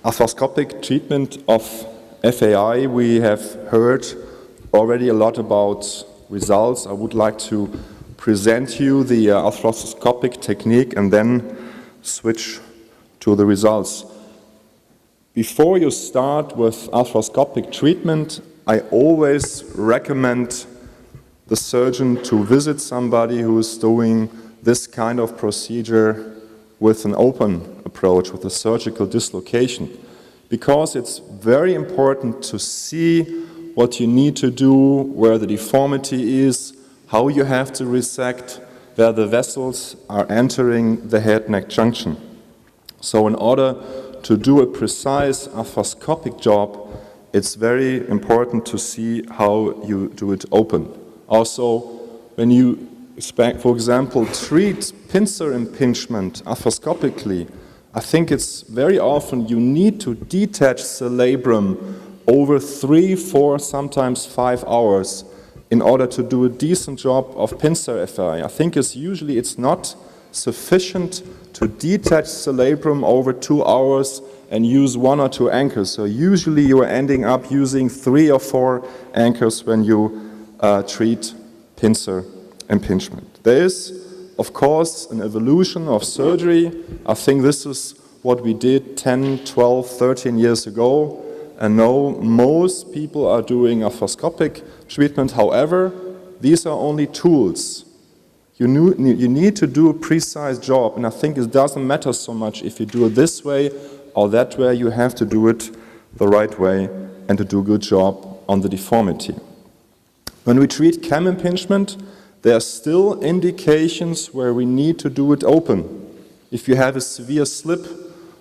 arthroscopic treatment of FAI, we have heard already a lot about results. I would like to present you the arthroscopic technique and then switch to the results. Before you start with arthroscopic treatment, I always recommend the surgeon to visit somebody who is doing this kind of procedure with an open approach, with a surgical dislocation, because it's very important to see what you need to do, where the deformity is, how you have to resect, where the vessels are entering the head-neck junction. So in order to do a precise arthroscopic job, it's very important to see how you do it open. Also, when you, for example, treat pincer impingement arthroscopically, I think it's very often you need to detach the labrum over 3, 4, sometimes 5 hours in order to do a decent job of pincer FAI. I think it's not sufficient to detach the labrum over 2 hours and use 1 or 2 anchors. So usually you are ending up using 3 or 4 anchors when you treat pincer impingement. There is, of course, an evolution of surgery. I think this is what we did 10, 12, 13 years ago. And now most people are doing arthroscopic treatment. However, these are only tools. You need to do a precise job, and I think it doesn't matter so much if you do it this way or that way. You have to do it the right way and to do a good job on the deformity. When we treat cam impingement, there are still indications where we need to do it open. If you have a severe slip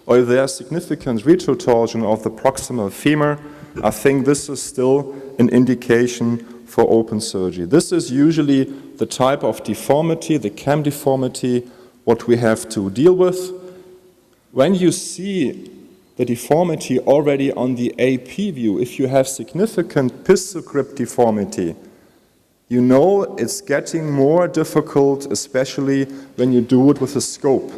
or if there is significant retrotorsion of the proximal femur, I think this is still an indication for open surgery. This is usually the type of deformity, the cam deformity, what we have to deal with. When you see the deformity already on the AP view, if you have significant pistol grip deformity, you know it's getting more difficult, especially when you do it with a scope.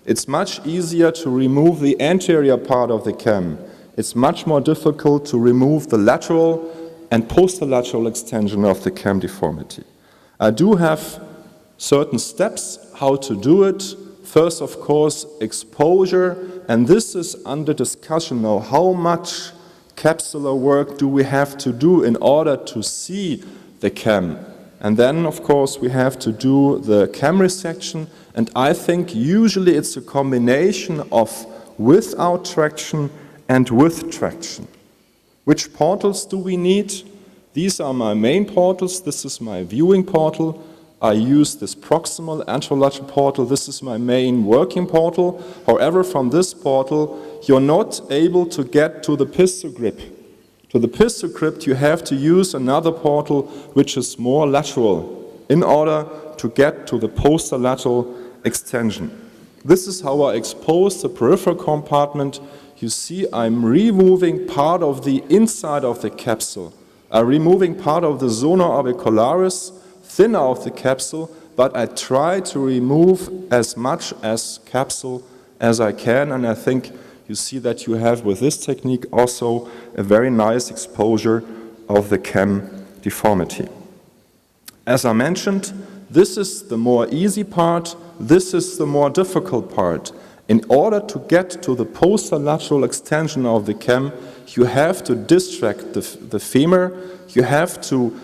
It's much easier to remove the anterior part of the cam. It's much more difficult to remove the lateral and posterolateral extension of the cam deformity. I do have certain steps how to do it. First, of course, exposure, and this is under discussion now. How much capsular work do we have to do in order to see the cam? And then, of course, we have to do the cam resection, and I think usually it's a combination of without traction and with traction. Which portals do we need? These are my main portals. This is my viewing portal. I use this proximal anterolateral portal. This is my main working portal. However, from this portal, you're not able to get to the pistol grip. To the pistol grip, you have to use another portal which is more lateral in order to get to the posterolateral extension. This is how I expose the peripheral compartment. You see, I'm removing part of the inside of the capsule. I'm removing part of the zona orbicularis, thinner of the capsule, but I try to remove as much as capsule as I can, and I think you see that you have with this technique also a very nice exposure of the cam deformity. As I mentioned, this is the more easy part, this is the more difficult part. In order to get to the posterolateral extension of the cam, you have to distract the femur, you have to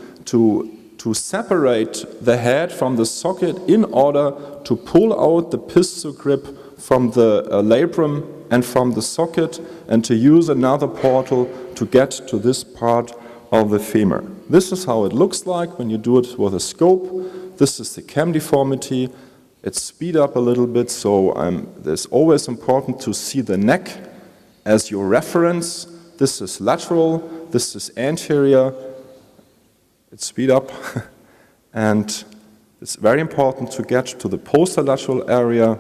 separate the head from the socket in order to pull out the pistol grip from the labrum and from the socket, and to use another portal to get to this part of the femur. This is how it looks like when you do it with a scope. This is the cam deformity. It's speed up a little bit, so it's always important to see the neck as your reference. This is lateral, this is anterior. It's speed up, and it's very important to get to the posterolateral area,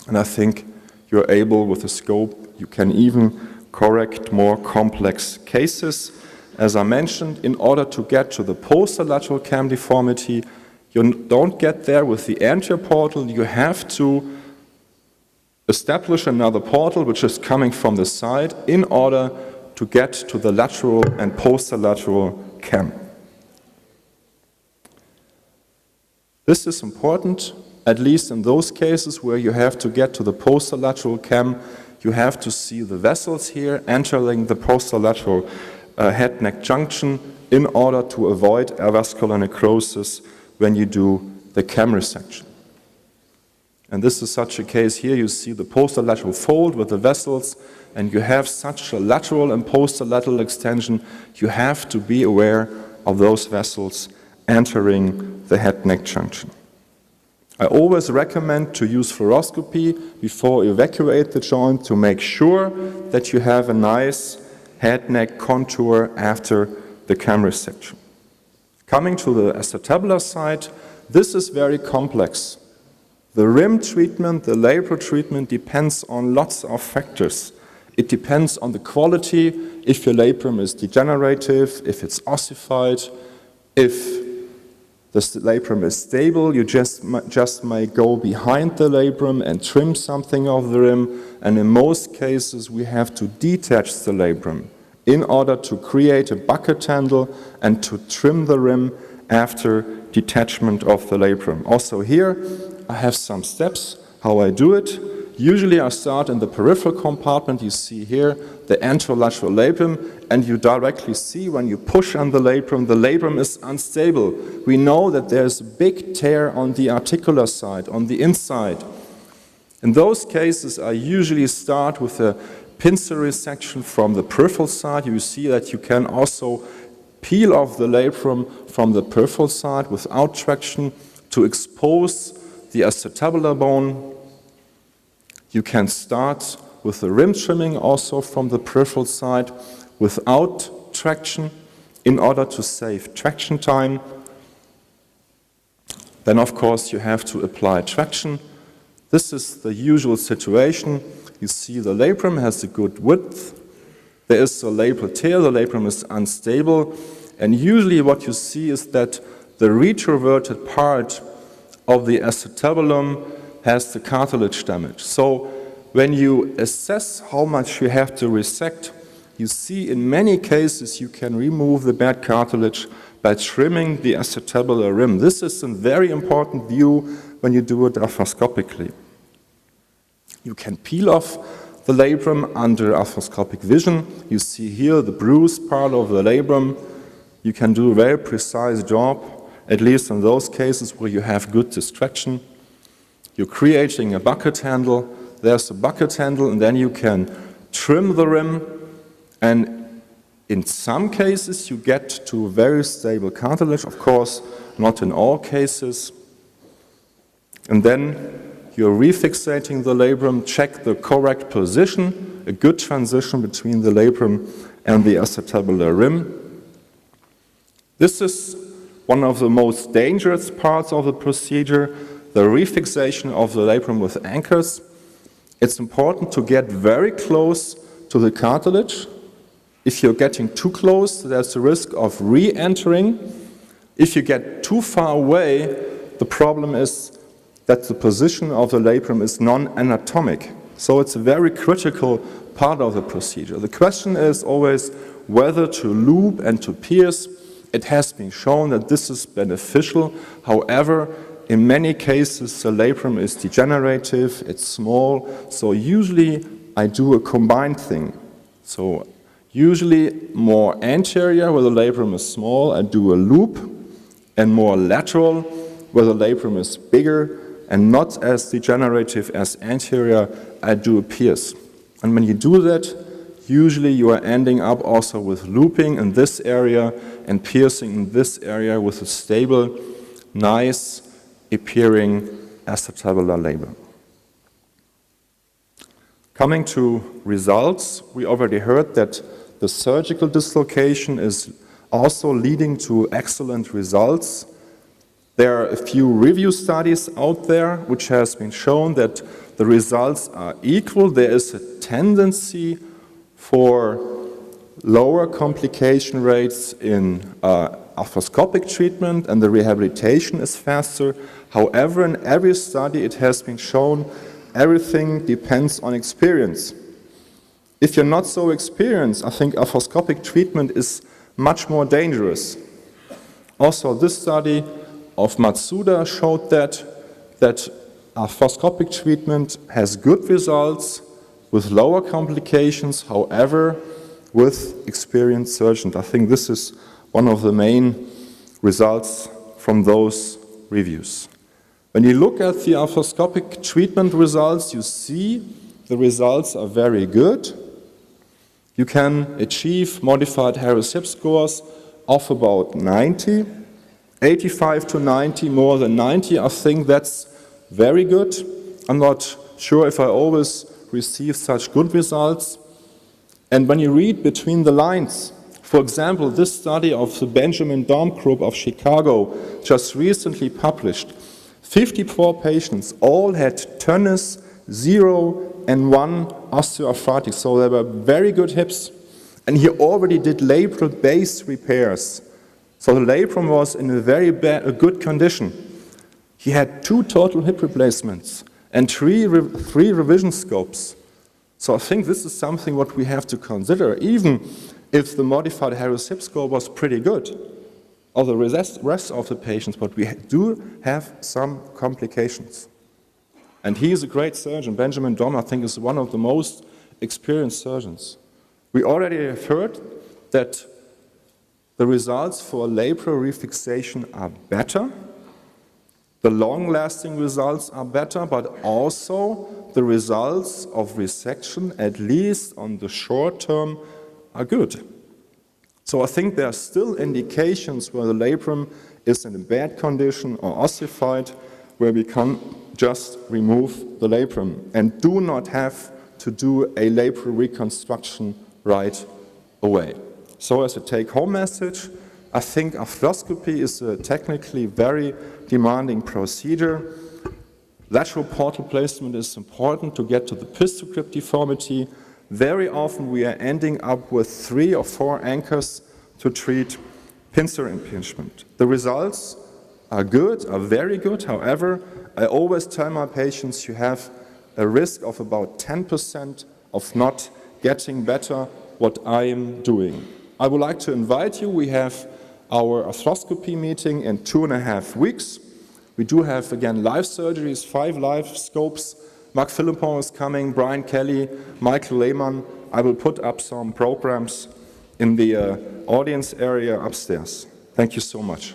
and I think you're able with a scope, you can even correct more complex cases. As I mentioned, in order to get to the posterolateral cam deformity, you don't get there with the anterior portal. You have to establish another portal which is coming from the side in order to get to the lateral and posterolateral cam. This is important, at least in those cases where you have to get to the posterolateral cam. You have to see the vessels here entering the posterolateral head-neck junction in order to avoid avascular necrosis when you do the cam resection. And this is such a case here. You see the posterolateral fold with the vessels, and you have such a lateral and posterolateral extension. You have to be aware of those vessels entering the head-neck junction. I always recommend to use fluoroscopy before you evacuate the joint to make sure that you have a nice head-neck contour after the cam resection. Coming to the acetabular side, this is very complex. The rim treatment, the labral treatment depends on lots of factors. It depends on the quality, if your labrum is degenerative, if it's ossified, if the labrum is stable, you just may go behind the labrum and trim something of the rim, and in most cases we have to detach the labrum in order to create a bucket handle and to trim the rim after detachment of the labrum. Also here I have some steps how I do it. Usually I start in the peripheral compartment. You see here the anterolateral labrum, and you directly see when you push on the labrum is unstable. We know that there's a big tear on the articular side, on the inside. In those cases, I usually start with a pincer resection from the peripheral side. You see that you can also peel off the labrum from the peripheral side without traction to expose the acetabular bone. You can start with the rim trimming also from the peripheral side without traction in order to save traction time. Then of course you have to apply traction. This is the usual situation. You see the labrum has a good width. There is a labral tear, the labrum is unstable, and usually what you see is that the retroverted part of the acetabulum has the cartilage damage. So when you assess how much you have to resect, you see in many cases you can remove the bad cartilage by trimming the acetabular rim. This is a very important view when you do it arthroscopically. You can peel off the labrum under arthroscopic vision. You see here the bruised part of the labrum. You can do a very precise job, at least in those cases where you have good distraction. You're creating a bucket handle. There's a bucket handle, and then you can trim the rim. And in some cases, you get to very stable cartilage. Of course, not in all cases. And then you're refixating the labrum, check the correct position, a good transition between the labrum and the acetabular rim. This is one of the most dangerous parts of the procedure, the refixation of the labrum with anchors. It's important to get very close to the cartilage. If you're getting too close, there's a risk of re-entering. If you get too far away, the problem is that the position of the labrum is non-anatomic. So it's a very critical part of the procedure. The question is always whether to loop and to pierce. It has been shown that this is beneficial. However, in many cases, the labrum is degenerative, it's small. So usually I do a combined thing. So usually more anterior where the labrum is small, I do a loop, and more lateral where the labrum is bigger and not as degenerative as anterior, I do a pierce. And when you do that, usually you are ending up also with looping in this area and piercing in this area with a stable, nice appearing acetabular labrum. Coming to results, we already heard that the surgical dislocation is also leading to excellent results. There are a few review studies out there which has been shown that the results are equal. There is a tendency for lower complication rates in arthroscopic treatment, and the rehabilitation is faster. However, in every study it has been shown everything depends on experience. If you're not so experienced, I think arthroscopic treatment is much more dangerous. Also, this study of Matsuda showed that arthroscopic treatment has good results with lower complications, however, with experienced surgeons. I think this is one of the main results from those reviews. When you look at the arthroscopic treatment results, you see the results are very good. You can achieve modified Harris-Hip scores of about 90, 85 to 90, more than 90. I think that's very good. I'm not sure if I always receive such good results. And when you read between the lines, for example, this study of the Benjamin Daum group of Chicago, just recently published, 54 patients all had tonus 0 and 1 osteoarthritis, so they were very good hips. And he already did labral base repairs. So the labrum was in a very good condition. He had 2 total hip replacements and 3 revision scopes. So I think this is something what we have to consider, even if the modified Harris-Hip score was pretty good, or the rest of the patients, but we do have some complications. And he is a great surgeon. Benjamin Daum, I think, is one of the most experienced surgeons. We already have heard that the results for labral refixation are better. The long-lasting results are better, but also the results of resection, at least on the short term, are good. So I think there are still indications where the labrum is in a bad condition or ossified, where we can just remove the labrum and do not have to do a labral reconstruction right away. So as a take-home message, I think arthroscopy is a technically very demanding procedure. Lateral portal placement is important to get to the pistol grip deformity. Very often we are ending up with 3 or 4 anchors to treat pincer impingement. The results are good, are very good. However, I always tell my patients you have a risk of about 10% of not getting better what I am doing. I would like to invite you. We have our arthroscopy meeting in 2.5 weeks. We do have, again, live surgeries, 5 live scopes. Mark Philippon is coming, Brian Kelly, Michael Lehmann. I will put up some programs in the audience area upstairs. Thank you so much.